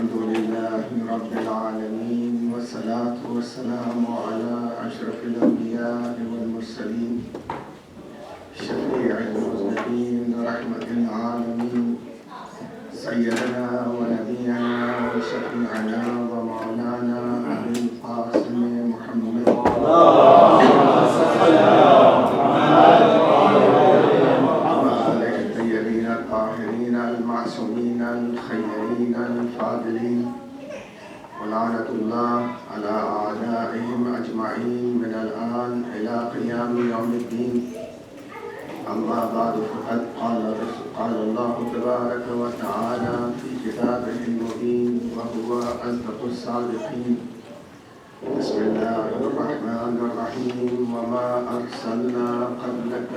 الحمد لله رب العالمين والصلاة والسلام على أشرف الأنبياء والمرسلين شفيع المذنبين رحمة العالمين سيدنا ونبينا وشفيعنا ومولانا أبي القاسم محمد وآله الطيبين الطاهرين المعصومين الخيرين الفاضلين ولعنة الله على أعدائهم أجمعين من الآن إلى قيام يوم الدين. أما بعد فقد قال الله تبارك وتعالى في كتابه المبين وهو أصدق الصادقين. بسم الله الرحمن الرحيم. وما أرسلنا قبلك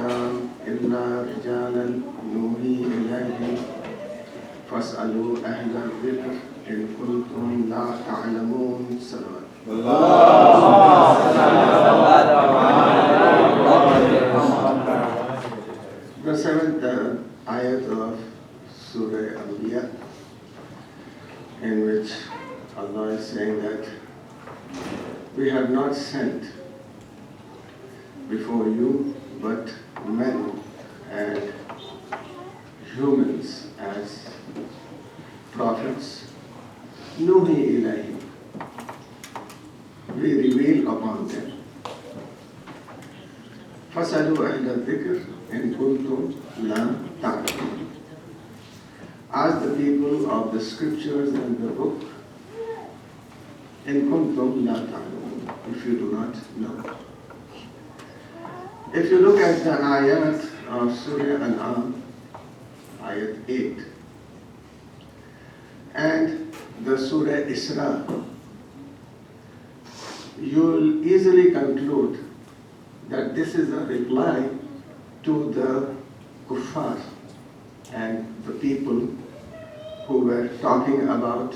إلا رجالا نوحي إليهم فاسألوا أهل الذكر إن كنتم لا تعلمون. The seventh ayat of Surah Al-Anbiya, in which Allah is saying that we have not sent before you but men and humans as prophets. Nuhi ilayhim, we reveal upon them. Fasalu ahla dhikr in kuntum la ta'lamun. Ask the people of the scriptures and the book in kuntum la ta'lamun, if you do not know. If you look at the ayat of Surah Al-An'am, ayat 8, and the Surah Isra, you will easily conclude that this is a reply to the kuffar and the people who were talking about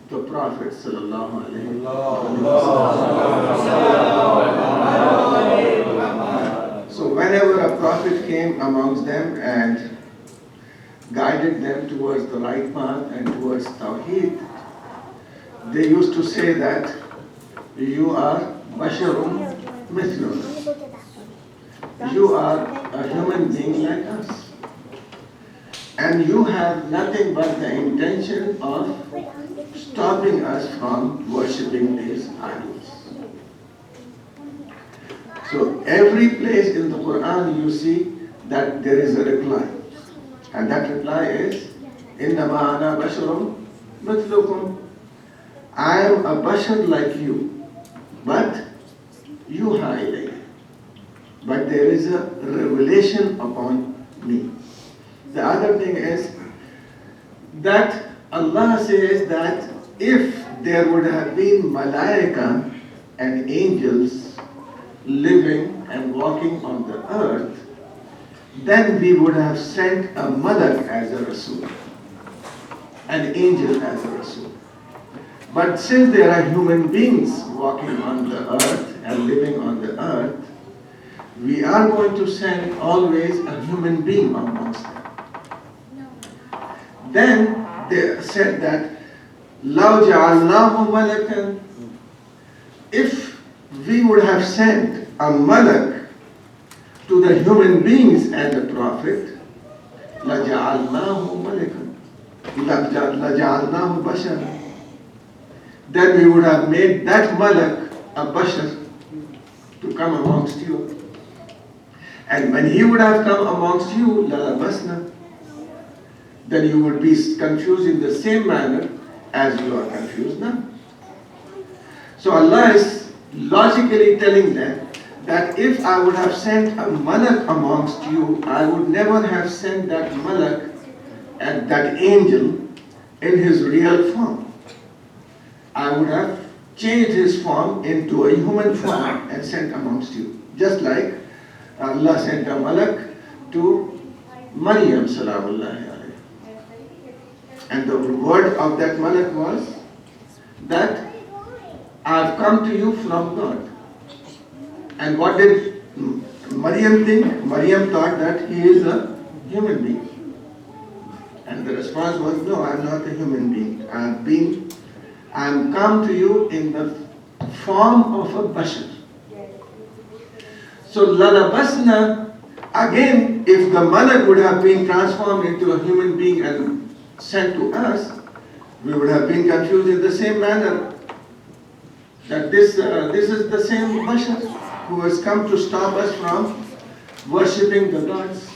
the Prophet sallallahu alaihi wasallam. So whenever a prophet came amongst them and guided them towards the right path and towards Tawheed, they used to say that you are basharun mithluna. You are a human being like us. And you have nothing but the intention of stopping us from worshipping these idols. So every place in the Quran you see that there is a reply. And that reply is, Innama ana basharum mithlukum. I am a bashar like you, but yuha ilayya. But there is a revelation upon me. The other thing is that Allah says that if there would have been malaika and angels living and walking on the earth, then we would have sent a malak as a rasul, an angel as a rasul. But since there are human beings walking on the earth and living on the earth, we are going to send always a human being amongst them. Then they said that, لَوْ جَعَلْنَاهُ مَلَكًا, if we would have sent a malak to the human beings and the prophet, لَجَعَلْنَاهُ مَلَكًا, لَجَعَلْنَاهُ بَشَرًا, then we would have made that malak a bashar to come amongst you. And when he would have come amongst you, لَلَبَسْنَا, then you would be confused in the same manner as you are confused now. So Allah is logically telling them that if I would have sent a malak amongst you, I would never have sent that malak and that angel in his real form. I would have changed his form into a human form and sent amongst you. Just like Allah sent a malak to Maryam salamullahi alayhi. And the word of that malak was that I have come to you from God. And what did Maryam think? Maryam thought that he is a human being. And the response response was, no, I'm not a human being. I'm come to you in the form of a bashar. So lalabasna, again, if the malak would have been transformed into a human being and sent to us, we would have been confused in the same manner. That this is the same bashar who has come to stop us from worshipping the gods.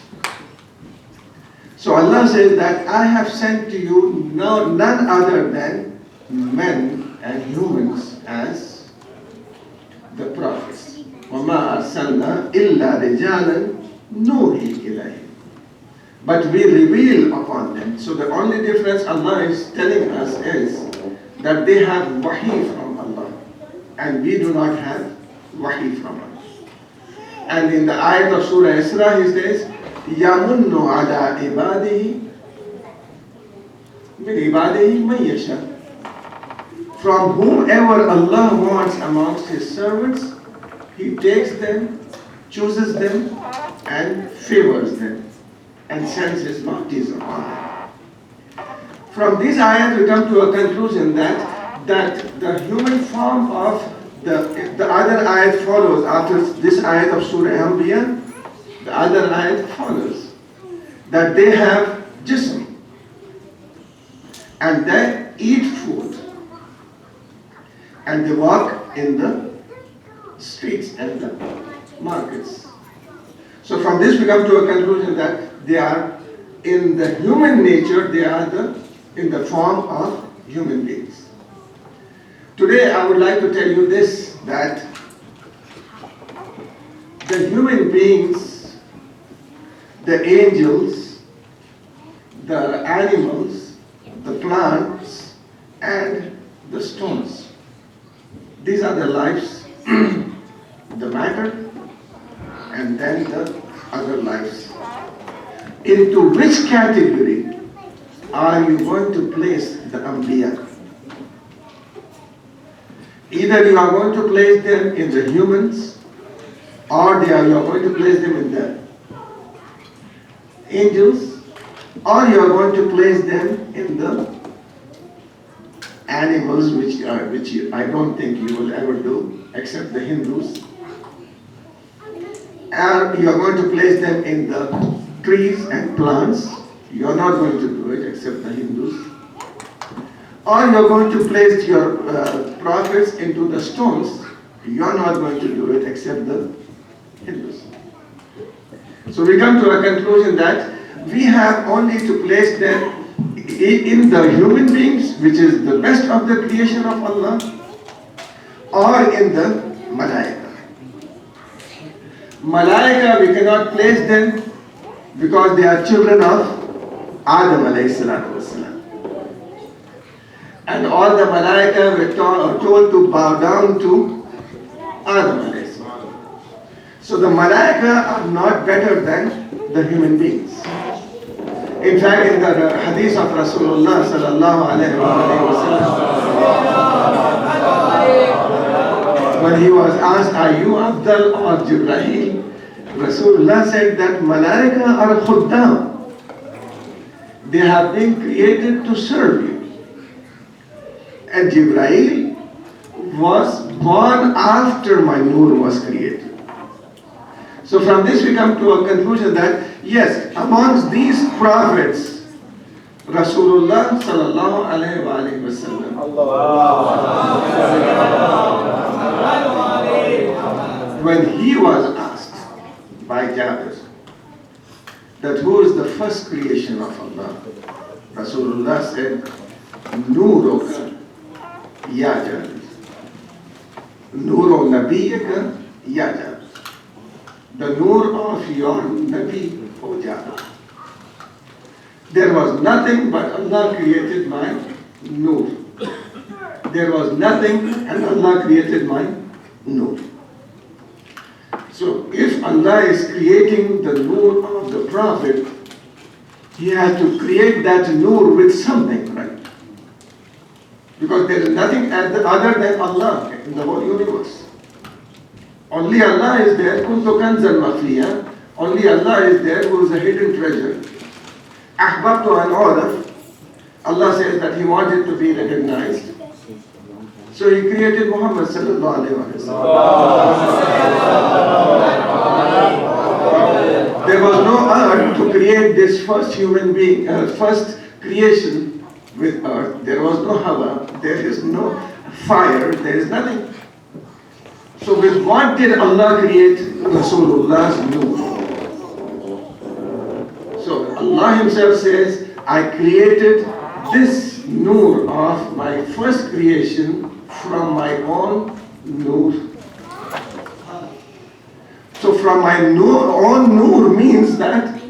So Allah says that I have sent to you none other than men and humans as the prophets. وَمَا أَرْسَلْنَا إِلَّا رِجَالًا نُوحِي إِلَيْهِمْ. But we reveal upon them. So the only difference Allah is telling us is that they have wahi from Allah and we do not have wahi from Allah. And in the ayat of Surah Isra he says, يَمُنُّ عَلَىٰ عِبَادِهِ مِنْ عِبَادِهِ مَنْ يَشَاءُ. From whomever Allah wants amongst His servants, He takes them, chooses them, and favors them, and sends His bounties upon them. From these ayats we come to a conclusion that the human form of the other ayat follows after this ayat of Surah Anbiya. The other ayat follows that they have jism and they eat food and they walk in the streets and the markets. So from this we come to a conclusion that they are in the human nature, they are in the form of human beings. Today I would like to tell you this, that the human beings, the angels, the animals, the plants, and the stones, these are the lives, the matter, and then the other lives. Into which category are you going to place the Anbiya? Either you are going to place them in the humans, or you are going to place them in the angels, or you are going to place them in the animals, which I don't think you will ever do, except the Hindus. Or you are going to place them in the trees and plants. You are not going to do it, except the Hindus. Or you are going to place your prophets into the stones. You are not going to do it, except the Hindus. So we come to a conclusion that we have only to place them in the human beings, which is the best of the creation of Allah, or in the Malaika. Malaika, we cannot place them because they are children of Adam alayhi salatu wasalam. And all the Malaika were told to bow down to Adam alayhi salam. So the Malaika are not better than the human beings. In fact, in the hadith of Rasulullah sallallahu alayhi wa sallam, when he was asked, are you Abdal or Jibreel? Rasulullah said that Malaika are khuddam. They have been created to serve you. And Jibreel was born after my Nur was created. So from this we come to a conclusion that yes, amongst these prophets, Rasulullah sallallahu alayhi wa sallam, when he was asked by Jafar that who is the first creation of Allah, Rasulullah said, Nuruka ya Jafar, Nuru Nabiyaka ya Jafar. The nur of your Nabi, O Jafar. There was nothing but Allah created my nur. There was nothing and Allah created my nur. So if Allah is creating the nur of the Prophet, He has to create that nur with something, right? Because there is nothing other than Allah in the whole universe. Only Allah is there, kuntu kanzan makhfiya. Only Allah is there who is a hidden treasure. Ahbabtu an uraf, Allah says that He wanted to be recognized. So He created Muhammad sallallahu alaihi wasallam. There was no earth to create this first human being, first creation with earth. There was no hawa, there is no fire, there is nothing. So with what did Allah create Rasulullah's nur? So Allah Himself says, I created this nur of my first creation from my own nur. So from my own nur means that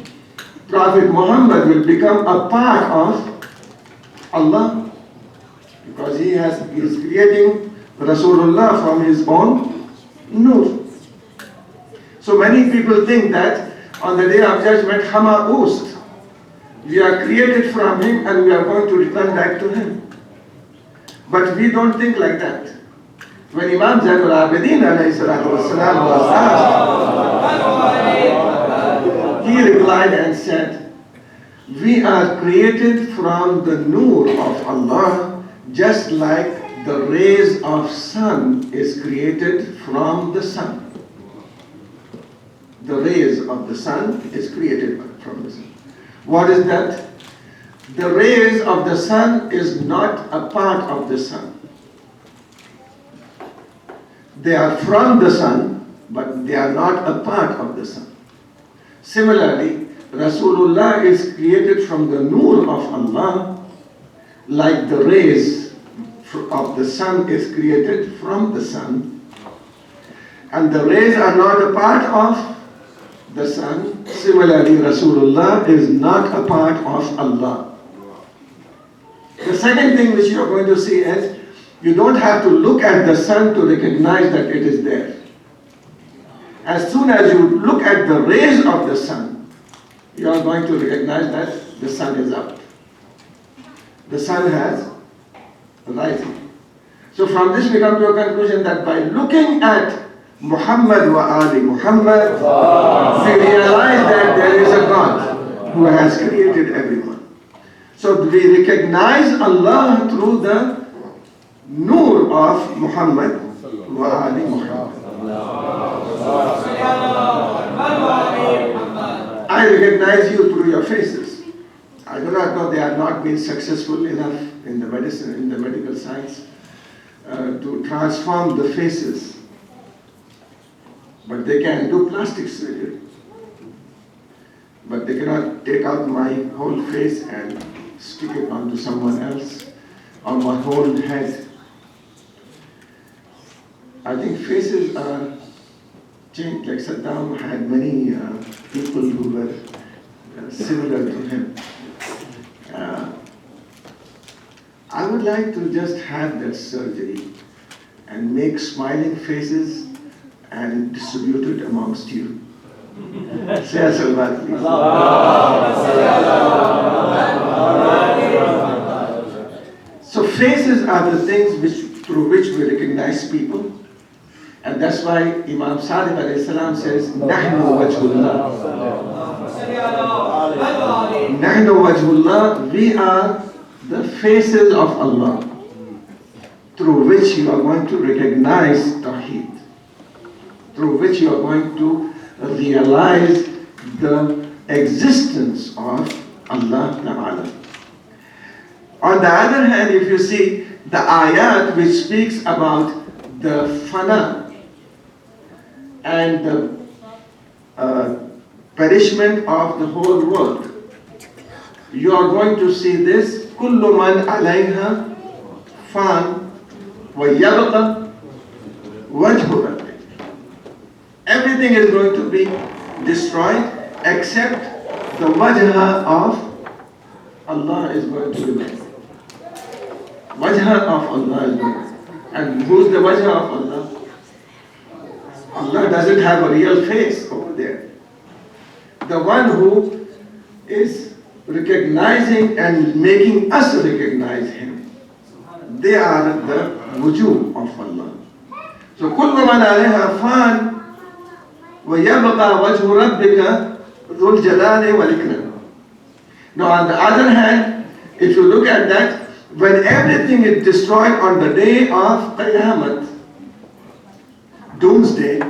Prophet Muhammad will become a part of Allah, because he is creating Rasulullah from his own nur. So many people think that on the day of judgment, Hama Ust, we are created from him and we are going to return back to him. But we don't think like that. When Imam Zainul Abidin alayhi salatu wasalam was asked, he replied and said, we are created from the nur of Allah, just like the rays of sun is created from the sun. The rays of the sun is created from the sun. What is that? The rays of the sun is not a part of the sun. They are from the sun, but they are not a part of the sun. Similarly, Rasulullah is created from the nur of Allah, like the rays of the sun is created from the sun. And the rays are not a part of the sun. Similarly, Rasulullah is not a part of Allah. The second thing which you are going to see is, you don't have to look at the sun to recognize that it is there. As soon as you look at the rays of the sun, you are going to recognize that the sun is up. The sun has risen. So from this we come to a conclusion that by looking at Muhammad wa Ali Muhammad, we realize that there is a God who has created everyone. So we recognize Allah through the nur of Muhammad wa Ali Muhammad. I recognize you through your faces. I do not know, they have not been successful enough in the medicine, in the medical science, to transform the faces. But they can do plastic surgery. But they cannot take out my whole face and stick it onto someone else, or my whole head. I think faces are changed. Like Saddam had many people who were similar to him. I would like to just have that surgery and make smiling faces and distribute it amongst you. Say as-salawat, please. So faces are the things through which we recognize people. And that's why Imam Sadiq alayhi salam says, Nahnu wajhullah. Nahnu wajhullah, we are the faces of Allah, through which you are going to recognize Tawheed, through which you are going to realize the existence of Allah Ta'ala. On the other hand, if you see the ayat which speaks about the fana and the perishment of the whole world, you are going to see this, كُلُّ مَنْ عَلَيْهَا فَانٍ وَيَبْقَى وَجْهُ رَبِّكَ. Everything is going to be destroyed except the wajha of Allah is going to remain. Wajha of Allah is going to remain. And who's the wajha of Allah? Allah doesn't have a real face over there. The one who is recognizing and making us recognize Him. They are the wujuh of Allah. So, كُلُّ مَنْ عَلَيْهَا فَانٍ وَيَبْقَى وَجْهُ رَبِّكَ ذُو الْجَلَالِ وَالْإِكْرَامِ. Now on the other hand, If you look at that, when everything is destroyed on the day of Qiyamah, doomsday,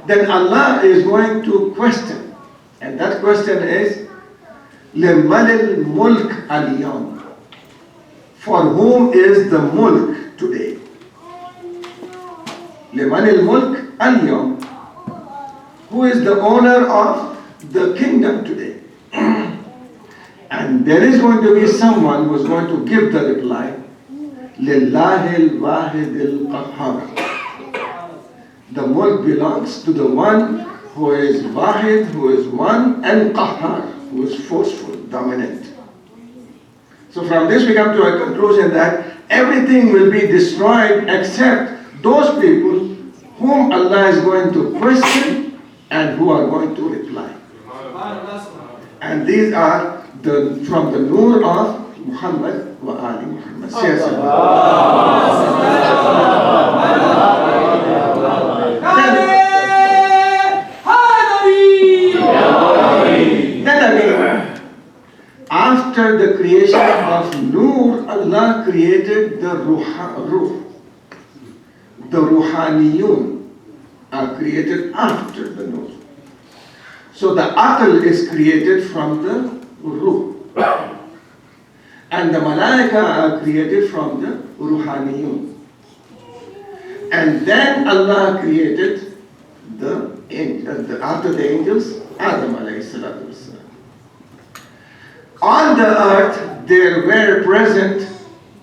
then Allah is going to question. And that question is, لِمَنِ الْمُلْكَ الْيَوْمِ? For whom is the mulk today? لِمَنِ الْمُلْكَ الْيَوْمِ? Who is the owner of the kingdom today? And there is going to be someone who is going to give the reply, لِلَّهِ الْوَاحِدِ الْقَهَّارِ. The mulk belongs to the one who is Wahid, who is one, and Qahhar, who is forceful, dominant. So from this we come to a conclusion that everything will be destroyed except those people whom Allah is going to question and who are going to reply. And these are from the Nur of Muhammad wa Ali Muhammad. Then again, after the creation of Nur, Allah created the Ruh. The Ruhaniyun are created after the Nur. So the Aql is created from the Ruh. And the Malaika are created from the Ruhaniyun. And then Allah created after the angels, Adam alayhi salatu wasalam. On the earth, there were present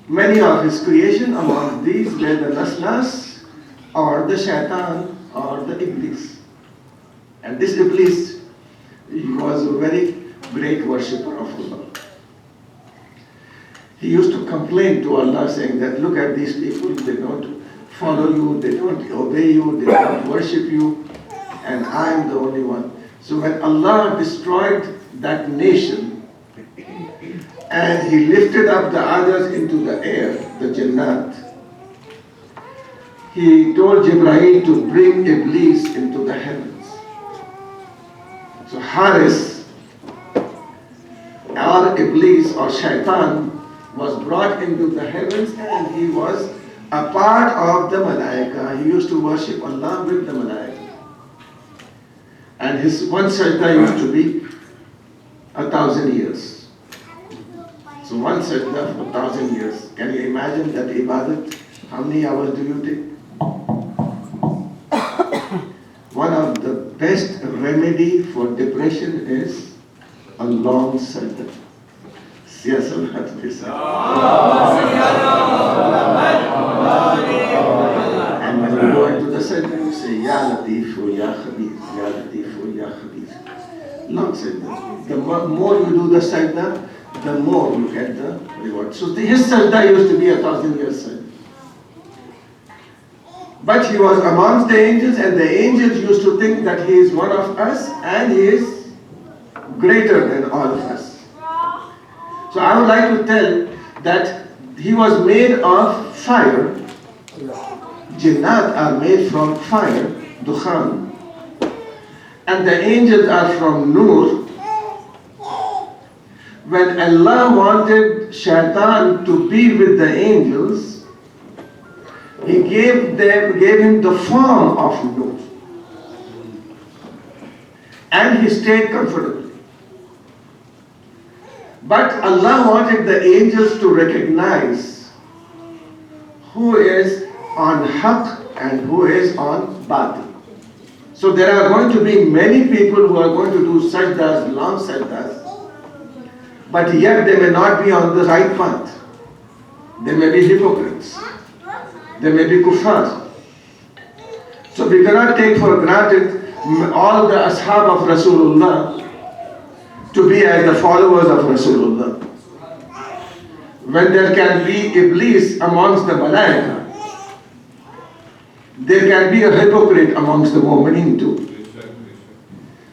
many of his creation. Among these were the Naslas, or the Shaitan, or the Iblis. And this Iblis, he was a very great worshipper of Allah. He used to complain to Allah saying that, look at these people, they don't follow you, they don't obey you, they don't worship you, and I am the only one. So when Allah destroyed that nation, and He lifted up the others into the air, the Jannat, He told Jibreel to bring Iblis into the heavens. So Haris, or Iblis, or Shaitan, was brought into the heavens, and he was a part of the Malaika. He used to worship Allah with the Malaika. And his one sajda used to be 1,000 years. So one sajda for 1,000 years. Can you imagine that ibadat? How many hours do you take? One of the best remedy for depression is a long sajda. And when you go into the sajda, you say, Ya Latifu, Ya Khabir, Ya Latifu, Ya Khabir. Long sajda. The more you do the sajda, the more you get the reward. So his sajda used to be 1,000 years sajda. But he was amongst the angels, and the angels used to think that he is one of us, and he is greater than all of us. So I would like to tell that he was made of fire. Jinnat are made from fire, dukhan. And the angels are from nur. When Allah wanted Shaitan to be with the angels, He gave him the form of nur. And he stayed comfortably. But Allah wanted the angels to recognize who is on haqq and who is on batil. So there are going to be many people who are going to do sajdas, long sajdas, but yet they may not be on the right path. They may be hypocrites. They may be kuffar. So we cannot take for granted all the ashab of Rasulullah to be as the followers of Rasulullah. When there can be Iblis amongst the Malaika, there can be a hypocrite amongst the mu'mineen too.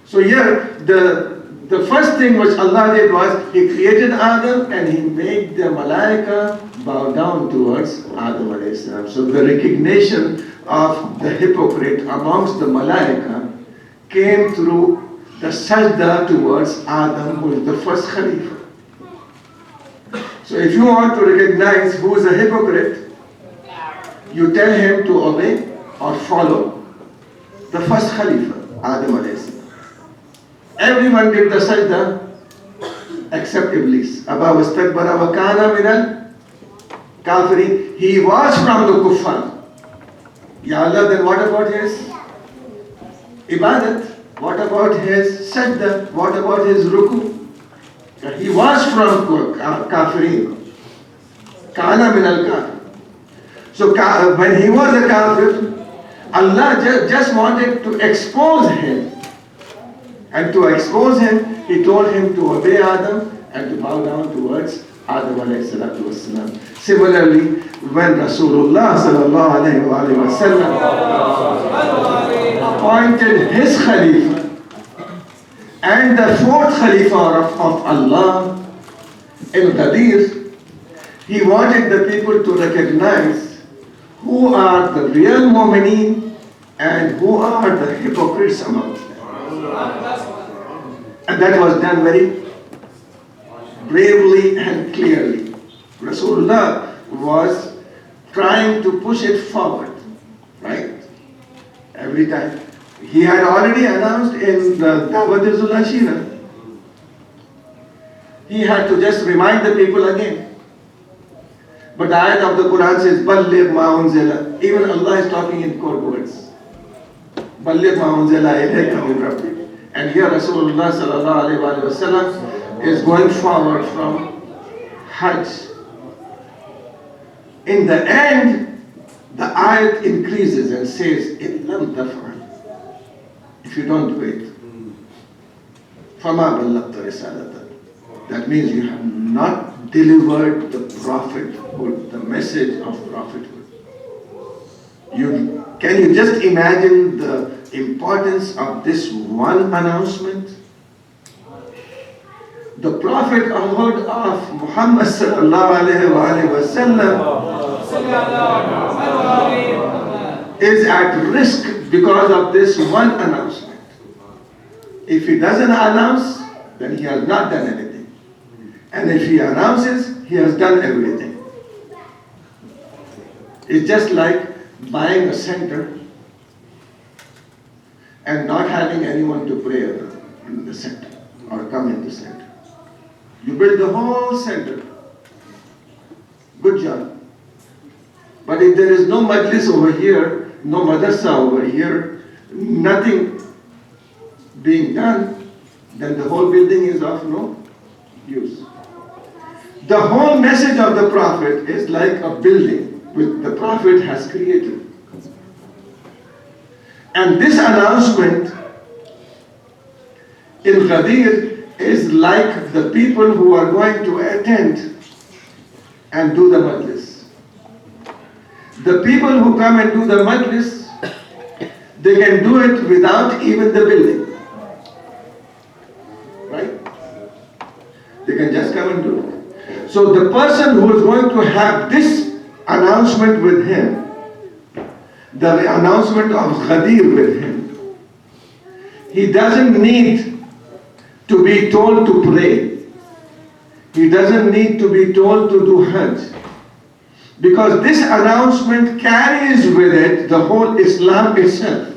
So here, the first thing which Allah did was, He created Adam and He made the Malaika bow down towards Adam alayhi salam. So the recognition of the hypocrite amongst the Malaika came through the sajda towards Adam, who is the first Khalifa. So if you want to recognize who is a hypocrite, you tell him to obey or follow the first Khalifa, Adam alayhi salam. Everyone did the sajda except Iblis. Aba wastakbara wa kana minal kafirin. He was from the kuffar. Ya Allah, then what about his ibadat? What about his sajda? What about his ruku? He was from kafirin. Kana minal kafir. So when he was a kafir, Allah just wanted to expose him. And to expose him, He told him to obey Adam and to bow down towards Adam alayhi salatu wasalam. Similarly, when Rasulullah sallallahu alayhi wa sallam appointed his Khalifa and the fourth Khalifa of Allah in Ghadir, he wanted the people to recognize who are the real mu'mineen and who are the hypocrites among them. And that was done very bravely and clearly. Rasulullah was trying to push it forward, right? Every time. He had already announced in the Dawat-e-Zul Ashira. He had to just remind the people again. But the ayat of the Quran says, Balligh ma unzila. Even Allah is talking in code words. Balligh ma unzila ilayka min rabbik. And here Rasulullah sallallahu alayhi wa sallam is going forward from Hajj. In the end, the ayat increases and says, إِن لَمْ تَفْعَلْ. If you don't do it, فَمَا بَلَّغْتَ رِسَالَتَهُ. That means you have not delivered the prophethood, the message of prophethood. Can you just imagine the importance of this one announcement? The prophethood of Muhammad sallallahu alayhi wa sallam is at risk because of this one announcement. If he doesn't announce, then he has not done anything. And if he announces, he has done everything. It's just like buying a center and not having anyone to pray in the center or come in the center. You build the whole center. Good job. But if there is no majlis over here, no madrasa over here, nothing being done, then the whole building is of no use. The whole message of the Prophet is like a building which the Prophet has created. And this announcement in Ghadir is like the people who are going to attend and do the majlis. The people who come and do the majlis, they can do it without even the building. Right? They can just come and do it. So the person who is going to have this announcement with him, the announcement of Ghadir with him, he doesn't need to be told to pray. He doesn't need to be told to do Hajj. Because this announcement carries with it the whole Islam itself.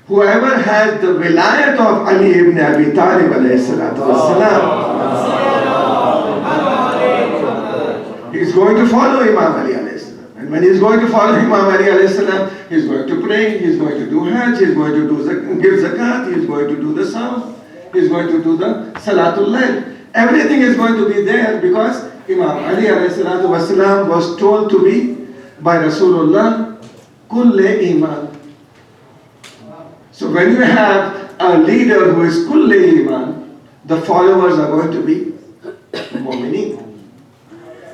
Whoever has the wilayat of Ali ibn Abi Talib alayhi salatu wasalam, he's going to follow Imam Ali alayhi salam. And when he's going to follow Imam Ali alayhi salam, he's going to pray, he's going to do Hajj, he's going to give zakat, he's going to do the Sawm, he's going to do the Salatul Layl. Everything is going to be there because Imam Ali alayhi salatu wasalam was told to be by Rasulullah, Kulle Iman. So when you have a leader who is Kulle Iman, the followers are going to be Mu'mineen.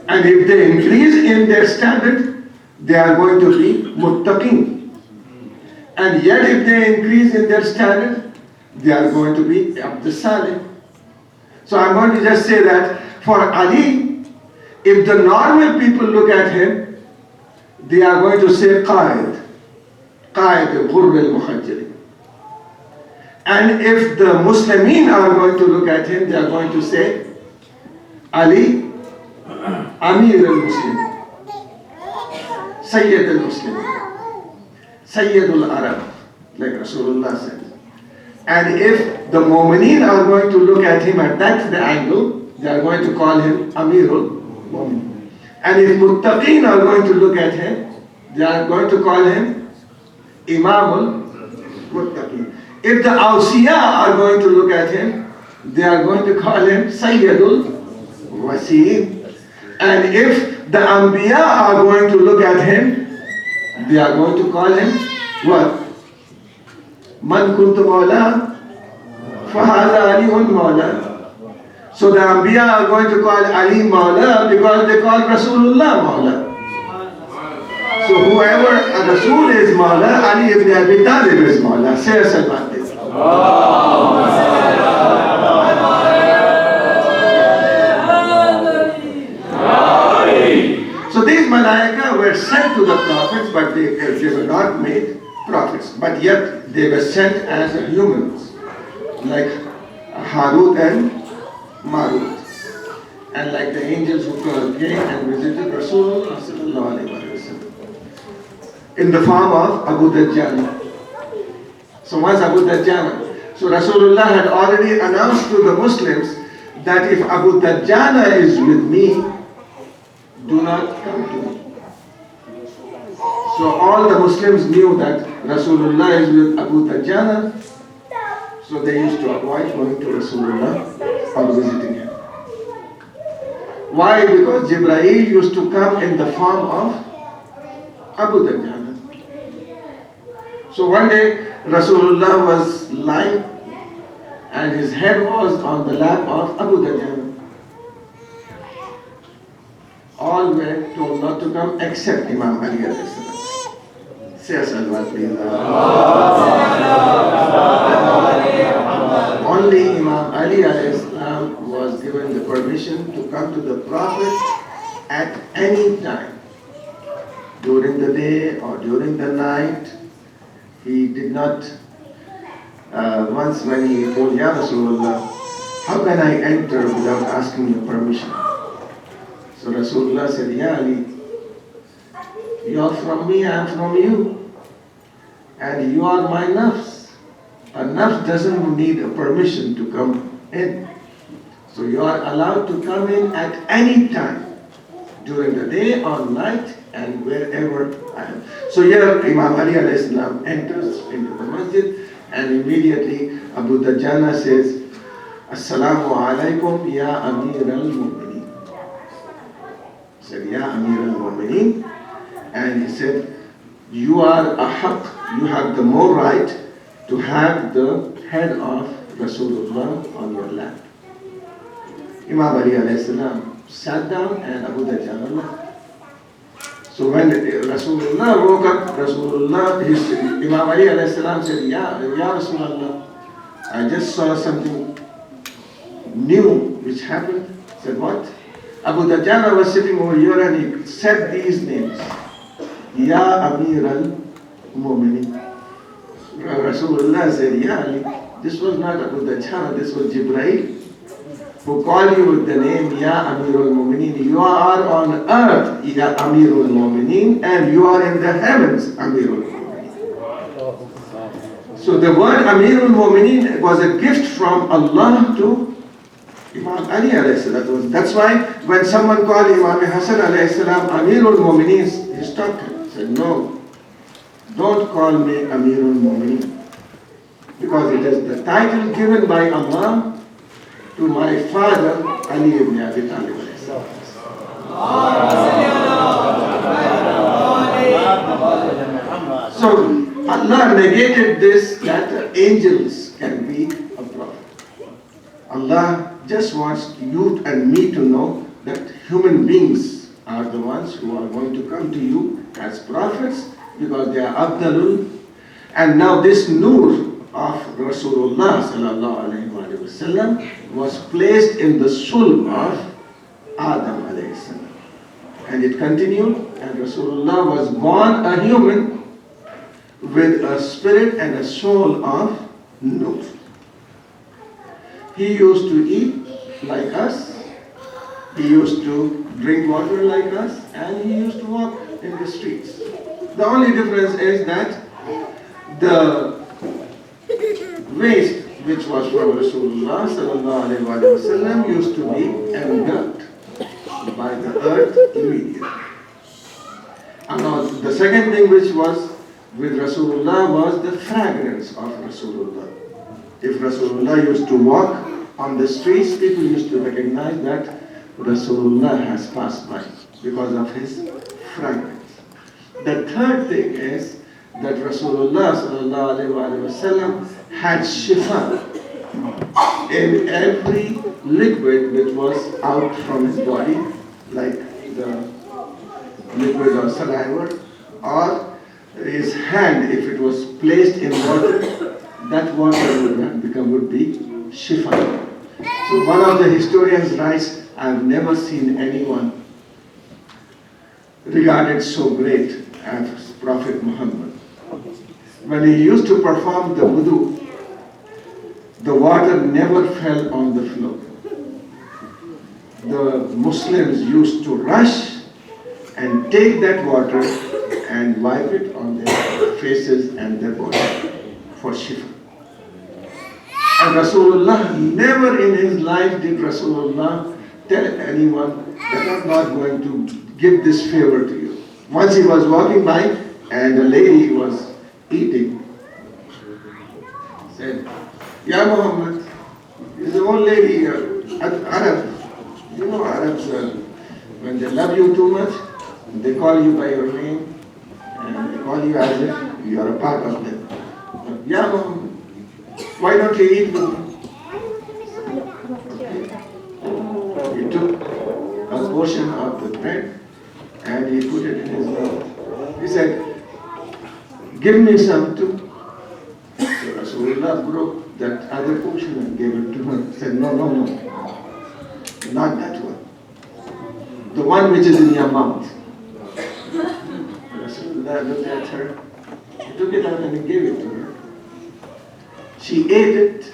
And if they increase in their standard, they are going to be Muttaqeen. And yet if they increase in their standard, they are going to be Abdus Salih. So I'm going to just say that for Ali, if the normal people look at him, they are going to say Qa'id al-Ghurr al-Muhajjalin. And if the Muslimin are going to look at him, they are going to say Ali, Amir al-Muslim, Sayyid al-Muslim, Sayyid al-Arab, like Rasulullah said. And if the Mu'mineen are going to look at him at that angle, they are going to call him Amirul Mu'min. And if Muttaqeen are going to look at him, they are going to call him Imamul Muttaqeen. If the Awsiya are going to look at him, they are going to call him Sayyidul Wasiin. And if the Anbiya are going to look at him, they are going to call him what? Man kuntu mawla, fahada aliyun mawla. So the Anbiya are going to call Ali mawla because they call Rasulullah mawla. So whoever a Rasul is mawla, Ali ibn Abi Talib is mawla. Say us advantage. So these malaika were sent to the prophets, but they were not made prophets. But yet they were sent as humans, like Harut and Marut. And like the angels who came and visited Rasulullah in the form of Abu Dajjal. So what's Abu Dajjal? So Rasulullah had already announced to the Muslims that if Abu Dajjal is with me, do not come to me. So all the Muslims knew that Rasulullah is with Abu Dajjal, so they used to avoid going to Rasulullah or visiting him. Why? Because Jibreel used to come in the form of Abu Dajjal. So one day Rasulullah was lying and his head was on the lap of Abu Dajjal. All were told not to come except Imam Ali alayhi salam. Say salawat please. Only Imam Ali alayhi salam was given the permission to come to the Prophet at any time, during the day or during the night. He did not, once when he told, Ya Rasulullah, how can I enter without asking your permission? So Rasulullah said, Ya Ali, you are from me, I am from you. And you are my nafs. A nafs doesn't need a permission to come in. So you are allowed to come in at any time, during the day or night, and wherever I am. So here Imam Ali alayhi salam enters into the masjid, and immediately Abu Dajjal says, Assalamu alaikum ya Amir al-Mu'mineen. He said, Ya Amir al-Mu'mineen. And he said, you are a haqq, you have the more right to have the head of Rasulullah on your lap. Imam Ali alayhi salam sat down and Abu Dajjal left. So when Rasulullah woke up, Imam Ali alayhi salam said, Ya Rasulullah, I just saw something new which happened. He said, what? Abu Dajjal was sitting over here and he said these names. Ya Amir al-Mu'mineen. Rasulullah said, Ya Ali, this was not Abu Dajjal, this was Jibreel, who called you with the name Ya Amirul Mu'mineen. You are on earth, Ya Amirul Mu'mineen, and you are in the heavens, Amirul Mu'mineen. So the word Amirul Mu'mineen was a gift from Allah to Imam Ali alayhi salam. That's why when someone called Imam Hassan alayhi salam Amirul Mu'mineen, he stopped him. He said, no, don't call me Amirul Mu'mineen, because it is the title given by Allah to my father, Ali ibn Abi Talib. So Allah negated this, that angels can be a prophet. Allah just wants you and me to know that human beings are the ones who are going to come to you as prophets, because they are Abdalul. And now this nur of Rasulullah sallallahu alayhi wa sallam was placed in the soul of Adam alayhi salam. And it continued, and Rasulullah was born a human with a spirit and a soul of nur. He used to eat like us, He used to drink water like us, and he used to walk in the streets. The only difference is that the waste which was from Rasulullah sallallahu alaihi wasallam used to be engulfed by the earth immediately. And the second thing which was with Rasulullah was the fragrance of Rasulullah. If Rasulullah used to walk on the streets, people used to recognize that Rasulullah has passed by because of his fragrance. The third thing is that Rasulullah sallallahu alaihi wasallam had shifa in every liquid which was out from his body, like the liquid or saliva, or his hand, if it was placed in water, that water would be shifa. So one of the historians writes, I've never seen anyone regarded so great as Prophet Muhammad. When he used to perform the wudu, the water never fell on the floor. The Muslims used to rush and take that water and wipe it on their faces and their body for shifa. And Rasulullah, never in his life did Rasulullah tell anyone that I'm not going to give this favor to you. Once he was walking by and a lady was eating, said, Ya Mohammad, is the old lady, Arab. You know Arabs, when they love you too much, they call you by your name and they call you as if you are a part of them. Ya Mohammad, why don't you eat with me? He took a portion of the bread and he put it in his mouth. He said, give me some too. So Rasulullah broke that other portion and gave it to her. He said, no, not that one. The one which is in your mouth. Rasulullah looked at her, he took it out and he gave it to her. She ate it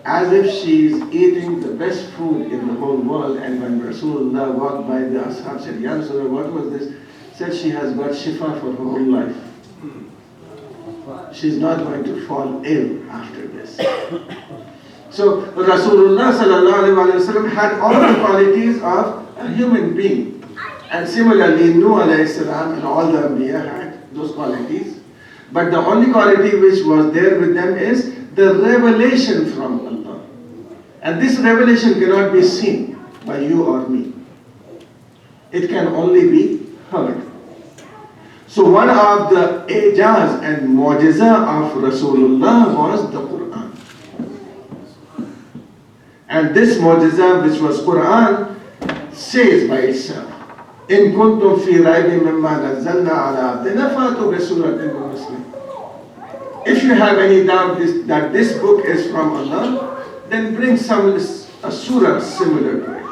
as if she is eating the best food in the whole world. And when Rasulullah walked by, the Ashab said, Ya Rasulullah, what was this? Said she has got shifa for her whole life. She's not going to fall ill after this. So Rasulullah sallallahu alaihi wasallam had all the qualities of a human being. And similarly, Nuh alayhi salam and all the Anbiya had those qualities. But the only quality which was there with them is the revelation from Allah. And this revelation cannot be seen by you or me. It can only be heard. So one of the ijaz and mu'jiza of Rasulullah was the Quran. And this mu'jiza, which was Quran, says by itself, إن كنتم في ريب مما نزلنا على عبدنا فأتوا بسورة من مثله. If you have any doubt that this book is from Allah, then bring a surah similar to it.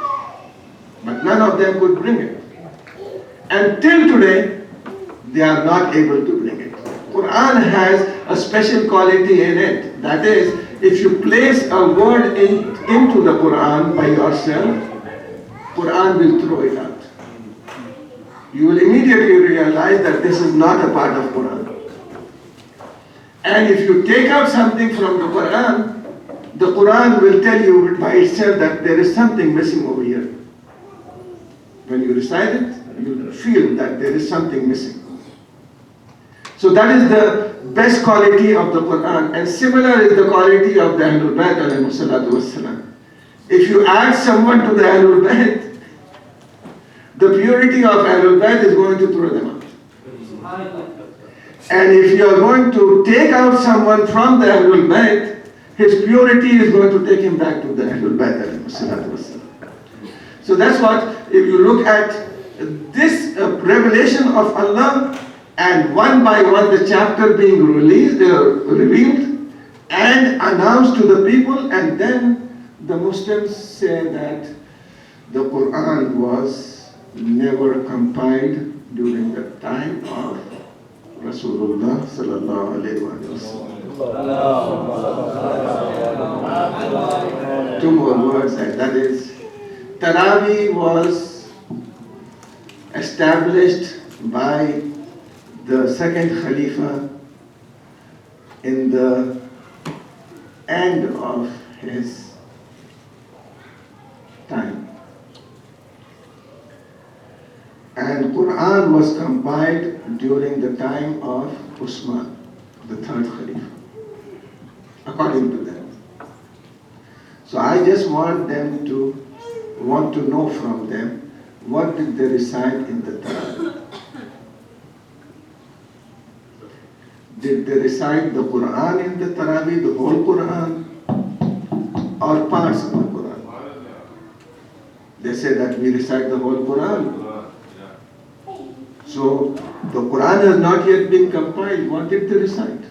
But none of them could bring it. And till today, they are not able to bring it. Quran has a special quality in it. That is, if you place a word into the Quran by yourself, Quran will throw it out. You will immediately realize that this is not a part of Quran. And if you take out something from the Quran will tell you by itself that there is something missing over here. When you recite it, you feel that there is something missing. So that is the best quality of the Quran. And similar is the quality of the Ahlul Bayt alayhi salatu wassalam. If you add someone to the Ahlul Bayt, the purity of Ahlul Bayt is going to throw them out. And if you are going to take out someone from the Ahlul Bayt, his purity is going to take him back to the Ahlul Bayt alayhi salatu wassalam. So that's what, if you look at this revelation of Allah, and one by one the chapter being revealed and announced to the people, and then the Muslims say that the Quran was never compiled during the time of Rasulullah sallallahu alaihi wasallam. Two more words, and that is Taraweeh was established by the second Khalifa in the end of his time. And Quran was compiled during the time of Usman, the third Khalifa, according to them. So I just want to know from them, what did they recite in the Taraweeh? Did they recite the Quran in the Taraweeh, the whole Quran, or parts of the Quran? They say that we recite the whole Quran. So the Quran has not yet been compiled. What did they recite?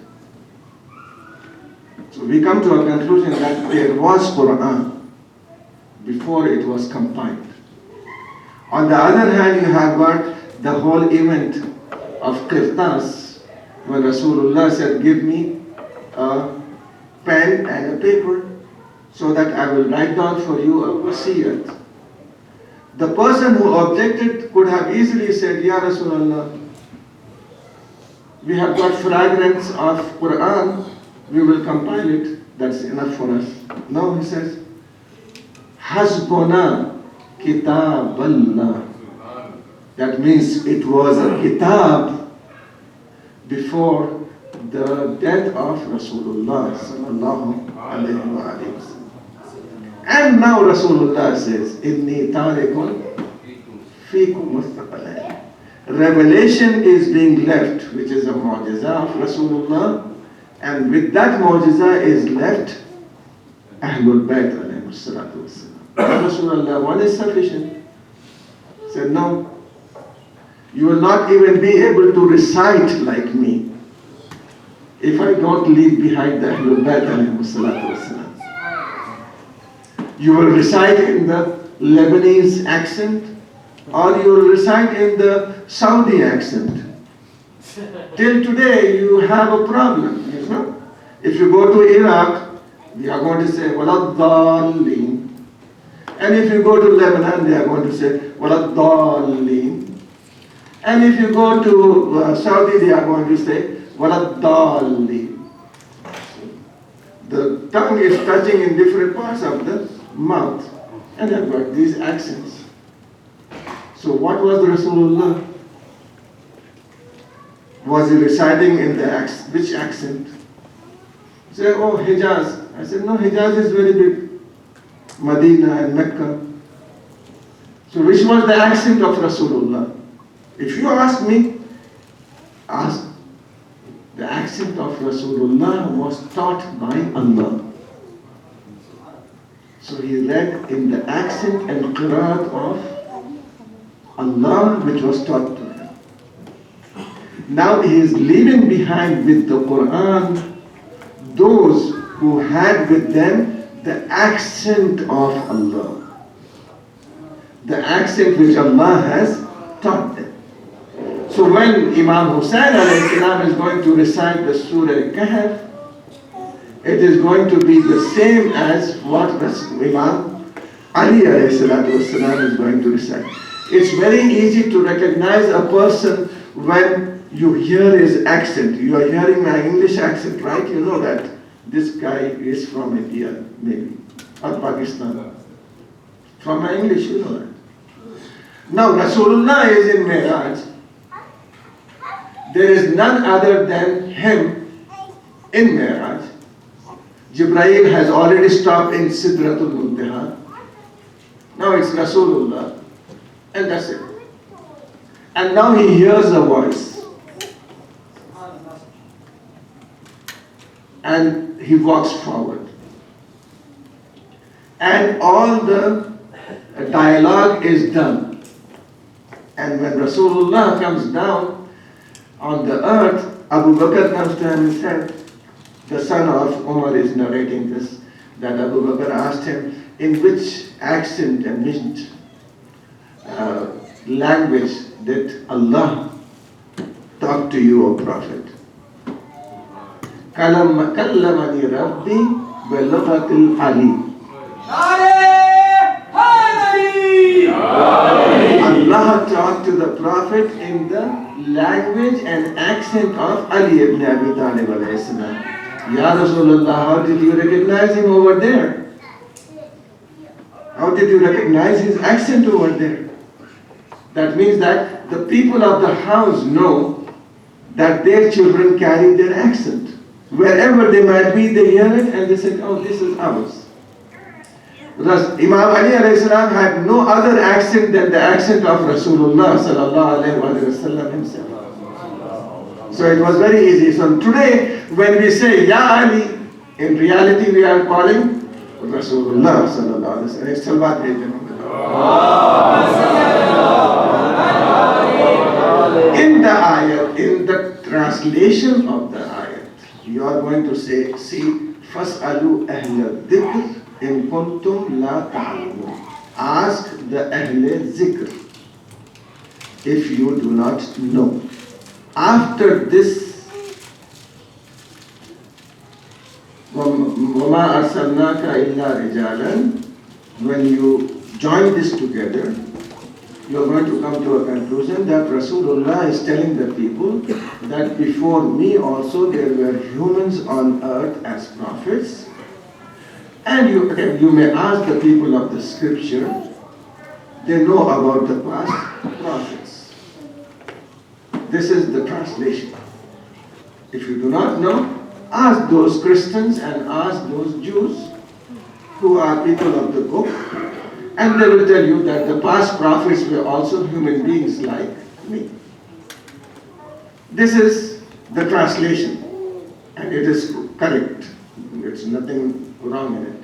So we come to a conclusion that there was Quran before it was compiled. On the other hand, you have got the whole event of Qirtas, when Rasulullah said, give me a pen and a paper so that I will write down for you a wasiyat. The person who objected could have easily said, Ya Rasulullah, we have got fragments of Quran, we will compile it, that's enough for us. No, he says, Hasbuna Kitab Allah. That means it was a kitab before the death of Rasulullah sallallahu alayhi wa sallam. And now Rasulullah says, Inni tarikun fikum mustaqalain. Revelation is being left, which is a mu'jiza of Rasulullah, and with that mu'jiza is left Ahlul Bayt alayhi salatu wasalam. Rasulullah, one is sufficient. He said, no, you will not even be able to recite like me if I don't leave behind the Ahlul Bayt alayhi salatu wasalam. You will recite in the Lebanese accent, or you will recite in the Saudi accent. Till today, you have a problem, you know. If you go to Iraq, they are going to say, Walad-Dallin. And if you go to Lebanon, they are going to say, Walad-Dallin. And if you go to Saudi, they are going to say, Walad-Dallin. The tongue is touching in different parts of the mouth, and I've got these accents. So what was the Rasulullah? Was he reciting in the which accent? He said, oh, Hijaz. I said, no, Hijaz is very big. Medina and Mecca. So which was the accent of Rasulullah? If you ask me, ask. The accent of Rasulullah was taught by Allah. So he read in the accent and qiraat of Allah, which was taught to him. Now he is leaving behind with the Quran those who had with them the accent of Allah. The accent which Allah has taught them. So when Imam Hussain alayhi salam is going to recite the Surah Kahf, it is going to be the same as what Imam Ali alayhi salatu wasalam is going to recite. It's very easy to recognize a person when you hear his accent. You are hearing my English accent, right? You know that this guy is from India, maybe, or Pakistan. From my English, you know that. Now Rasulullah is in Mi'raj. There is none other than him in Mi'raj. Jibreel has already stopped in Sidratul Muntaha. Now it's Rasulullah, and that's it. And now he hears a voice. And he walks forward. And all the dialogue is done. And when Rasulullah comes down on the earth, Abu Bakr comes to him and said, the son of Umar is narrating this, that Abu Bakr asked him, in which accent and which language did Allah talk to you, O Prophet? كلمني ربي بلغة العلي. Allah talked to the Prophet in the language and accent of Ali ibn Abi Talib alayhi salam. Ya Rasulullah, how did you recognize him over there? How did you recognize his accent over there? That means that the people of the house know that their children carry their accent. Wherever they might be, they hear it and they say, oh, this is ours. Because Imam Ali alayhi salam had no other accent than the accent of Rasulullah sallallahu alayhi wa sallam himself. So it was very easy. So today, when we say Ya Ali, in reality we are calling Rasulullah sallallahu alayhi wa sallam. Salawat भेजते हैं. In the ayat, in the translation of the ayat, you are going to say, see, فَاسْأَلُوا أَهْلَ الذِّكْرِ إِن كُنْتُمْ لَا تَعْلَمُونَ. Ask the Ahle Zikr if you do not know. After this, وَمَا أَرْسَلْنَاكَ إِلَّا رِجَالًا, when you join this together, you are going to come to a conclusion that Rasulullah is telling the people that before me also there were humans on earth as prophets. And you may ask the people of the scripture, they know about the past prophets. This is the translation. If you do not know, ask those Christians and ask those Jews who are people of the book, and they will tell you that the past prophets were also human beings like me. This is the translation, and it is correct. There's nothing wrong in it.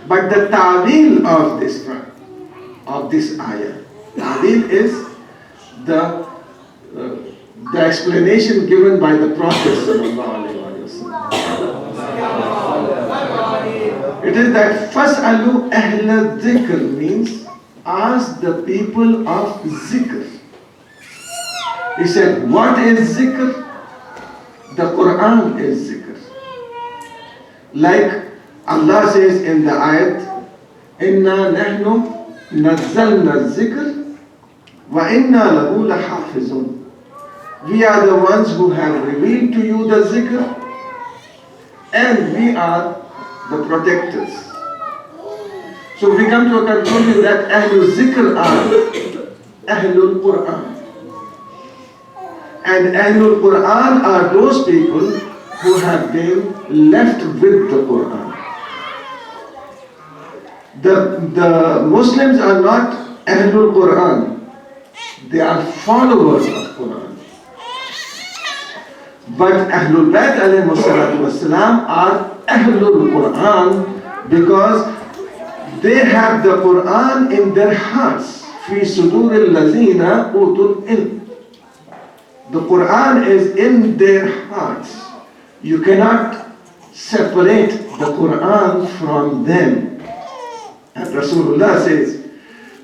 But the ta'wil of this ayah, ta'wil is the explanation given by the Prophet sallallahu alaihi wasallam. It is that فَاسْأَلُوا أَهْلَ الذِّكْرِ means ask the people of zikr. He said, what is zikr? The Quran is zikr. Like Allah says in the ayat, إِنَّا نَحْنُ نَزَّلْنَا الذِّكْرِ وَإِنَّا لَهُ لَحَافِظُونَ. We are the ones who have revealed to you the zikr, and we are the protectors. So we come to a conclusion that Ahlul Zikr are Ahlul Quran. And Ahlul Quran are those people who have been left with the Quran. The Muslims are not Ahlul Quran. They are followers of Quran. But Ahlul Bayt alayhi salatu wasalam are Ahlul Quran because they have the Quran in their hearts. Fi suduril lazina utul ilm. The Quran is in their hearts. You cannot separate the Quran from them. And Rasulullah says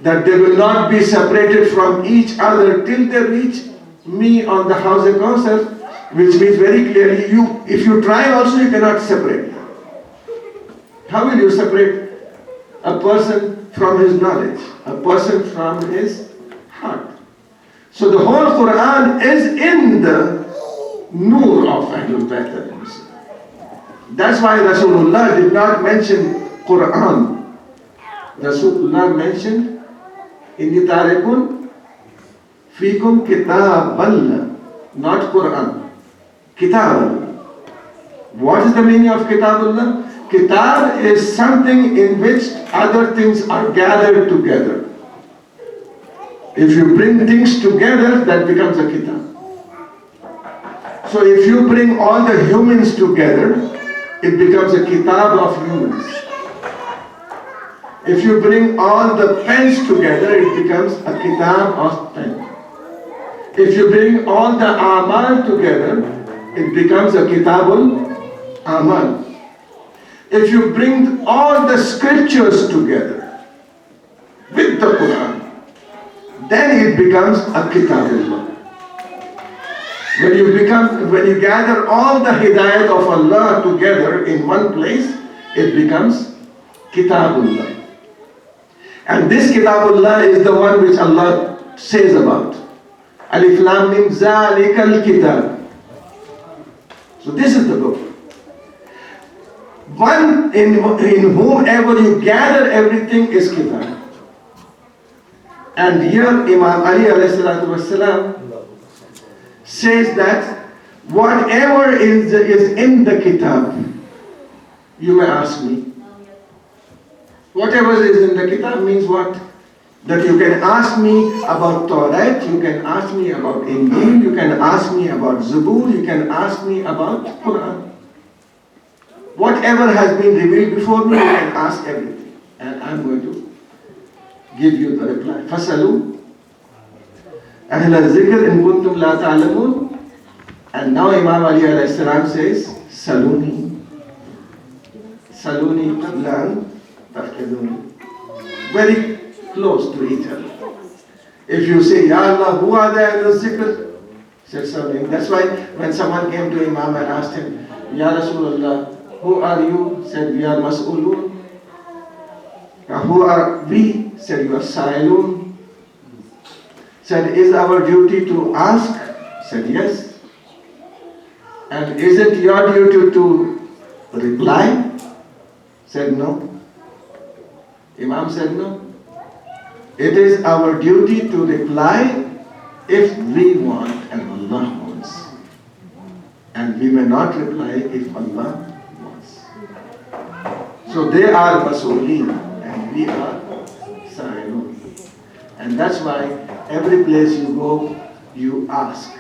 that they will not be separated from each other till they reach me on the House of Council, which means very clearly, if you try also, you cannot separate. How will you separate a person from his knowledge, a person from his heart? So the whole Quran is in the nur of Ahlul Bayt. That's why Rasulullah did not mention Quran. Rasulullah mentioned Inni tarikun fikum kitaballah, not Quran. Kitab. What is the meaning of Kitabullah? Kitab is something in which other things are gathered together. If you bring things together, that becomes a kitab. So if you bring all the humans together, it becomes a kitab of humans. If you bring all the pens together, it becomes a kitab of pen. If you bring all the amal together, it becomes a kitabul amal. If you bring all the scriptures together with the Quran, then it becomes a kitabullah. When you gather all the hidayat of Allah together in one place, it becomes kitabullah. And this kitabullah is the one which Allah says about. Alif Lam Mim Zalikal Kitab. So this is the book. One in whomever you gather everything is Kitab. And here Imam Ali alayhi salatu wasalam says that whatever is in the Kitab, you may ask me. Whatever is in the Kitab means what? That you can ask me about Torah, you can ask me about Injil, you can ask me about Zabur, you can ask me about Quran. Whatever has been revealed before me, you can ask everything. And I'm going to give you the reply. Fasalu Ahla Zikr in kuntum la ta'lamun. And now Imam Ali alayhi salam says, Saluni. Saluni qabla tafkiduni. Very close to each other. If you say, Ya Allah, who are the Ahla Zikr? Said something. That's why when someone came to Imam and asked him, Ya Rasulullah, who are you? Said, we are mas'ulun. Who are we? Said, you are sa'ilun. Said, is our duty to ask? Said, yes. And is it your duty to reply? Said, no. Imam said, no. It is our duty to reply if we want and Allah wants. And we may not reply if Allah wants. So they are Masoleen and we are Sa'ilun. And that's why every place you go, you ask.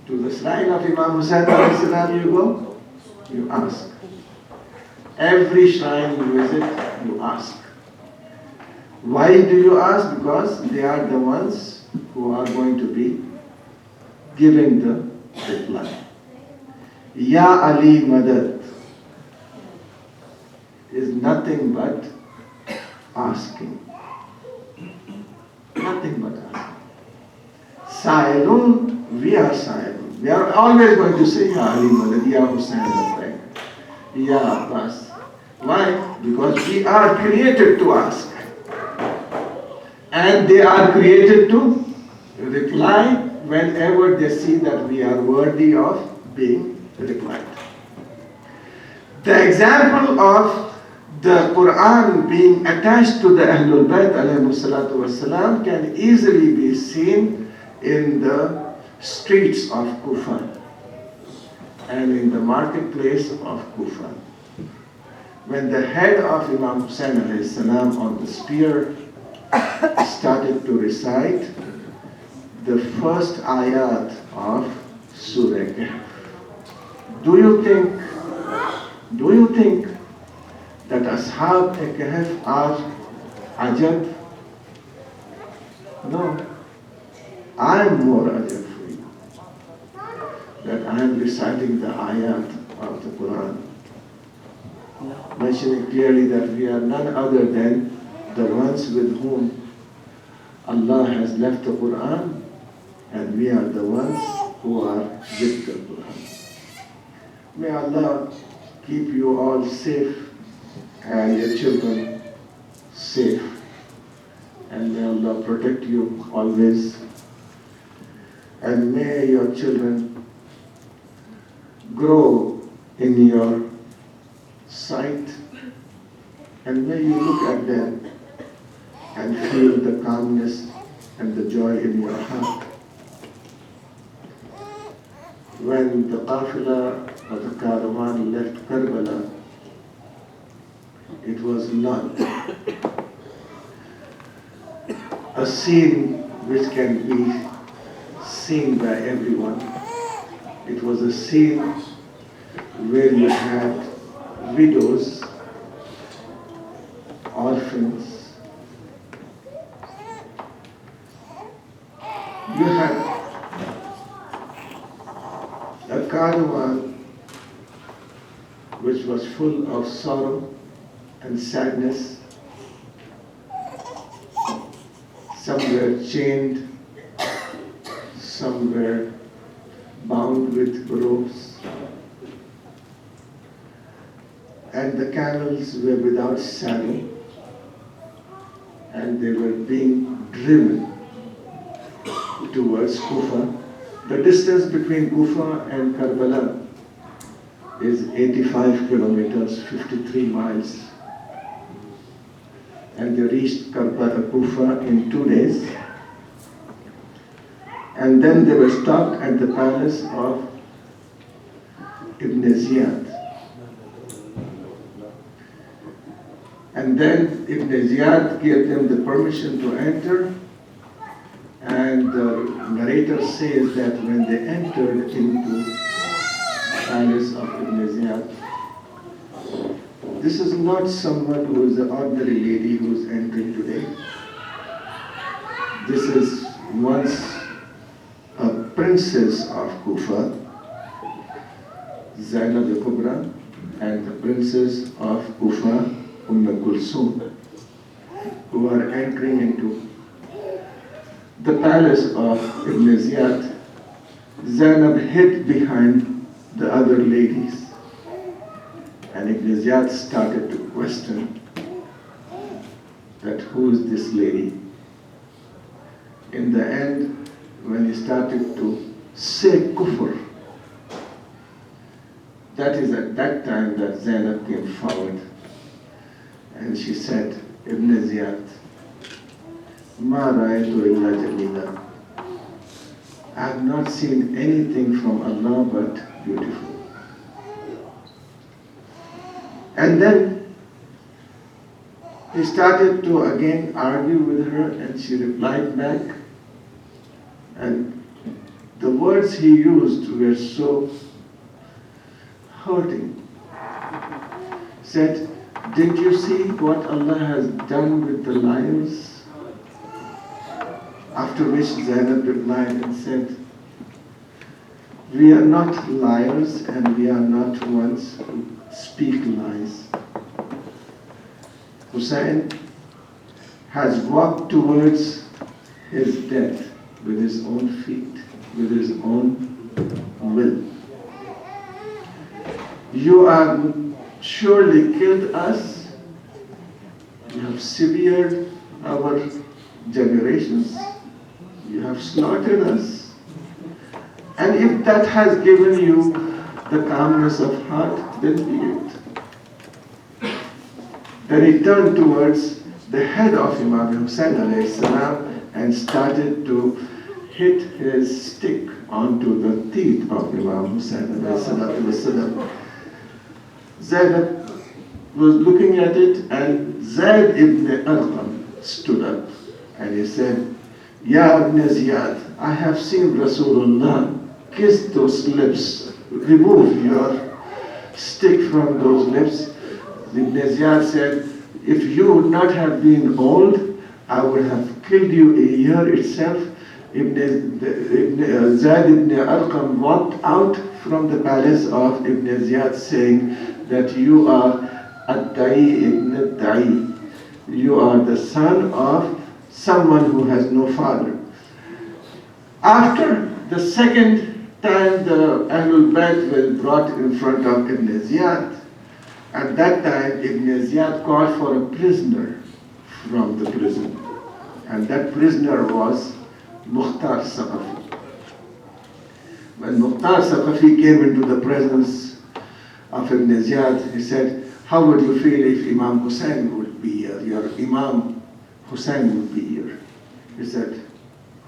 To the shrine of Imam Hussain alayhi salam you go, you ask. Every shrine you visit, you ask. Why do you ask? Because they are the ones who are going to be giving the reply. Ya Ali Madad is nothing but asking. Nothing but asking. Sa'ilun, we are Sa'ilun. We are always going to say Ya Ali Madad, Ya Hussain, Ya Abbas. Why? Because we are created to ask. And they are created to reply whenever they see that we are worthy of being replied. The example of the Quran being attached to the Ahlul Bayt alayhi salatu wasalam can easily be seen in the streets of Kufa and in the marketplace of Kufa. When the head of Imam Hussain alayhi salam on the spear started to recite the first ayat of Surah Kahf. Do you think that Ashab Kahf are ajab? No. I am more ajab for you. That I am reciting the ayat of the Quran, mentioning clearly that we are none other than the ones with whom Allah has left the Quran, and we are the ones who are with the Quran. May Allah keep you all safe and your children safe, and may Allah protect you always, and may your children grow in your sight, and may you look at them and feel the calmness and the joy in your heart. When the qafila or the caravan left Karbala, it was not a scene which can be seen by everyone. It was a scene where you had widows, orphans. You had a caravan which was full of sorrow and sadness. Some were chained, some were bound with ropes, and the camels were without saddle, and they were being driven towards Kufa. The distance between Kufa and Karbala is 85 kilometers, 53 miles. And they reached Kufa in 2 days. And then they were stopped at the palace of Ibn Ziyad. And then Ibn Ziyad gave them the permission to enter. And the narrator says that when they entered into the palace of Ibn Ziyad, this is not someone who is an ordinary lady who is entering today. This is once a princess of Kufa, Zainab al-Kubra, and the princess of Kufa, Kulsum, who are entering into the palace of Ibn Ziyad. Zainab hid behind the other ladies, and Ibn Ziyad started to question that who is this lady. In the end, when he started to say kufr, that is at that time that Zainab came forward and she said, Ibn Ziyad, Ma ra'aytu illa jamila. I have not seen anything from Allah but beautiful. And then he started to again argue with her, and she replied back. And the words he used were so hurting. Said, didn't you see what Allah has done with the liars? After which Zainab replied and said, we are not liars and we are not ones who speak lies. Hussein has walked towards his death with his own feet, with his own will. You have surely killed us, you have severed our generations, you have slaughtered us. And if that has given you the calmness of heart, then be it. Then he turned towards the head of Imam Hussein alayhi salam and started to hit his stick onto the teeth of Imam Hussein alayhi salam. Zainab was looking at it, and Zayd ibn Arqam stood up and he said, Ya Ibn Ziyad, I have seen Rasulullah kiss those lips, remove your stick from those lips. Ibn Ziyad said, if you would not have been old, I would have killed you a year itself. Zayd ibn Arqam walked out from the palace of Ibn Ziyad saying that you are Ad-Da'i ibn Ad-Da'i. You are the son of someone who has no father. After the second time the Ahlul Bayt was brought in front of Ibn Ziyad, at that time Ibn Ziyad called for a prisoner from the prison. And that prisoner was Mukhtar Saqafi. When Mukhtar Saqafi came into the presence of Ibn Ziyad, he said, how would you feel if Imam Hussein would be here? Your Imam Hussein would be here. He said,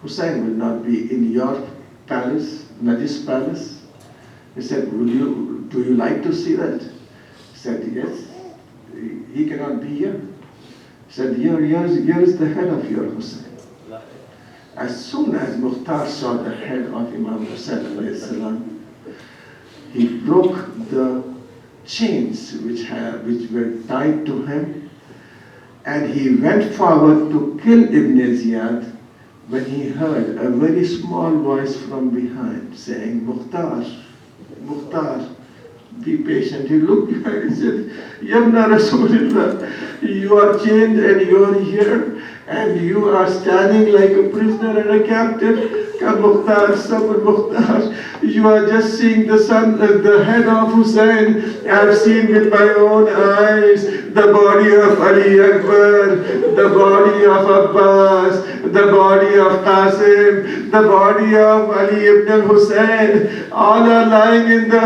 Hussein will not be in your palace, Najis palace. He said, do you like to see that? He said, yes. He cannot be here. He said, here is the head of your Hussein. As soon as Mukhtar saw the head of Imam Hussein alayhi salam, he broke the chains which were tied to him, and he went forward to kill Ibn Ziyad when he heard a very small voice from behind saying, Mukhtar, Mukhtar, be patient. He looked behind and said, Yabna Rasulullah, you are chained and you are here, and you are standing like a prisoner and a captive. Mukhtar, Sabr Mukhtar, you are just seeing the head of Hussein. I have seen with my own eyes the body of Ali Akbar, the body of Abbas, the body of Qasim, the body of Ali ibn Hussein. All are lying in the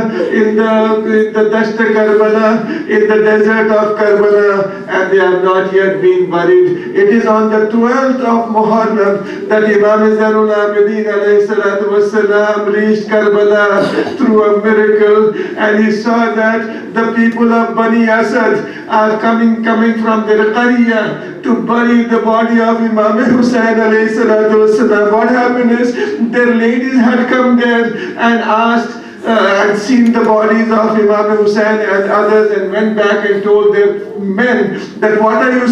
Dasht Karbala, in the desert of Karbala, and they have not yet been buried. It is on the 12th of Muharram that Imam Zainul Abidin alayhi salatu wasalam reached Karbala through a miracle, and he saw that the people of Bani Asad are coming from their Qariya to bury the body of Imam Hussein alayhi salatu wasalam. What happened is, their ladies had come there and asked and seen the bodies of Imam Hussein and others, and went back and told their men that what are you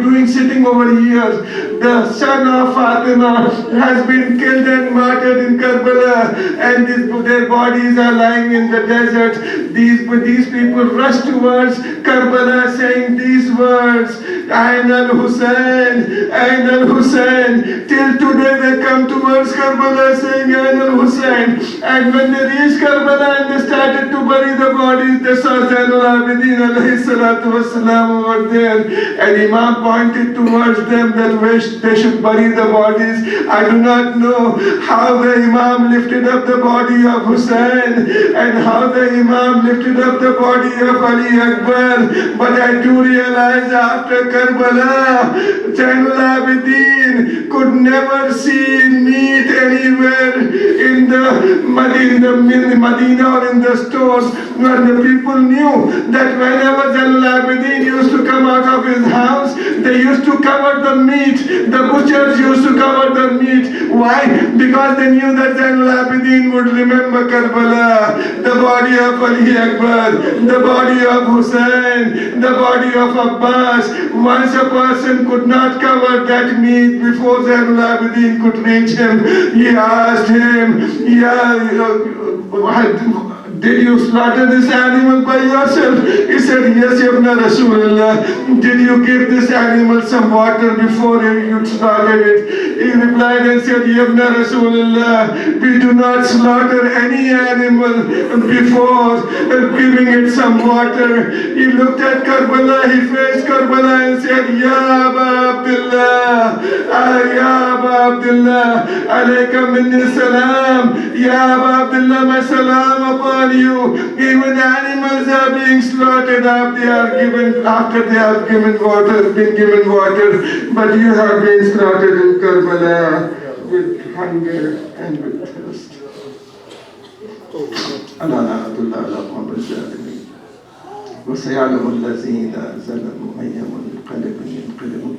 doing sitting over here? The son of Fatima has been killed and martyred in Karbala, and their bodies are lying in the desert. These people rush towards Karbala saying these words, Ayn al-Hussein, Ayn al-Hussein. Till today they come towards Karbala saying Ayn al-Hussein. And when they reached Karbala and they started to bury the bodies, they saw Zainul Abidin alayhi salatu wasalam over there. And Imam pointed towards them that they should bury the bodies. I do not know how the Imam lifted up the body of Hussein and how the Imam lifted up the body of Ali Akbar, but I do realize after Karbala, Zainul Abidin could never see meat anywhere in the Medina or in the stores, where the people knew that whenever Zainul Abidin used to come out of his house, they used to cover the meat. The butchers used to cover the meat. Why? Because they knew that Zainul Abidin would remember Karbala, the body of Ali Akbar, the body of Hussein, the body of Abbas. Once a person could not cover that meat before Zainul Abidin could reach him, he asked him, did you slaughter this animal by yourself? He said, yes, Ibn Rasulullah. Did you give this animal some water before you slaughtered it? He replied and said, Ibn Rasulullah, we do not slaughter any animal before giving it some water. He looked at Karbala, he faced Karbala and said, Ya Aba Abdullah, Ya Aba Abdullah, alayka minni salam, Ya Aba Abdullah, my salam upon you. Even animals are being slaughtered after they have been given water, but you have been slaughtered in Karbala with hunger and with thirst. وسيعلم الذين ظلموا أي منقلب ينقلبون.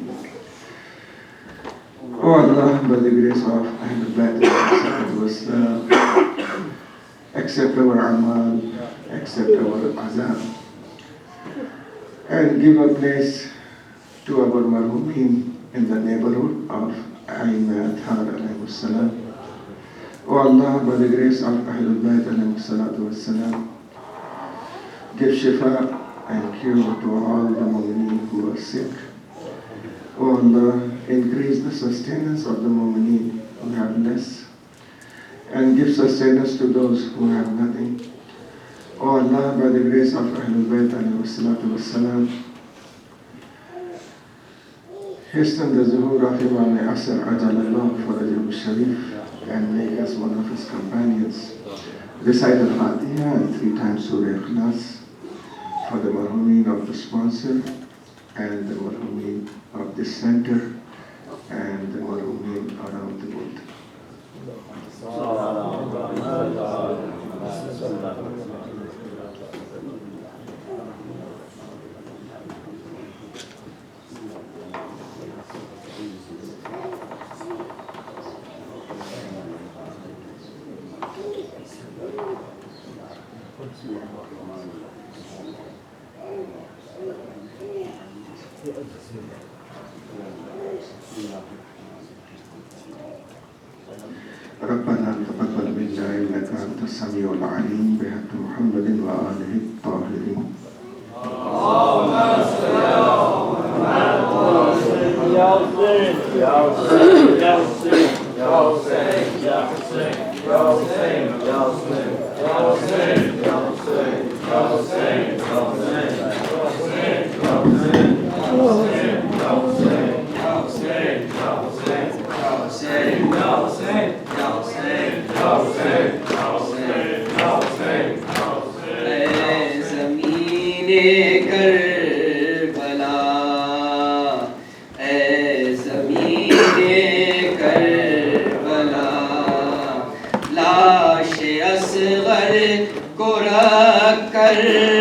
Oh Allah, by the grace of Ahlul Bayt, accept our amal, accept our azam, and give a place to our marhumin in the neighborhood of Az-Zahra. O Allah, by the grace of Ahlul Bayt, give shifa and cure to all the mu'mineen who are sick. O Allah, increase the sustenance of the mu'mineen who have less, and give sustenance to those who have nothing. O Allah, by the grace of Ahlul Bayt, hasten the zuhur of Imam Asr Ajalallah for Rajab Sharif, and make us one of his companions. Recite al-Fatiha and 3 times Surah Ikhlas for the marhumin of the sponsor, and the marhumin of this center, and the marhumin around the world. ربنا تقبل منا إنك أنت السميع العليم بحق محمد وآله الطاهرين. लाश असगर को रख कर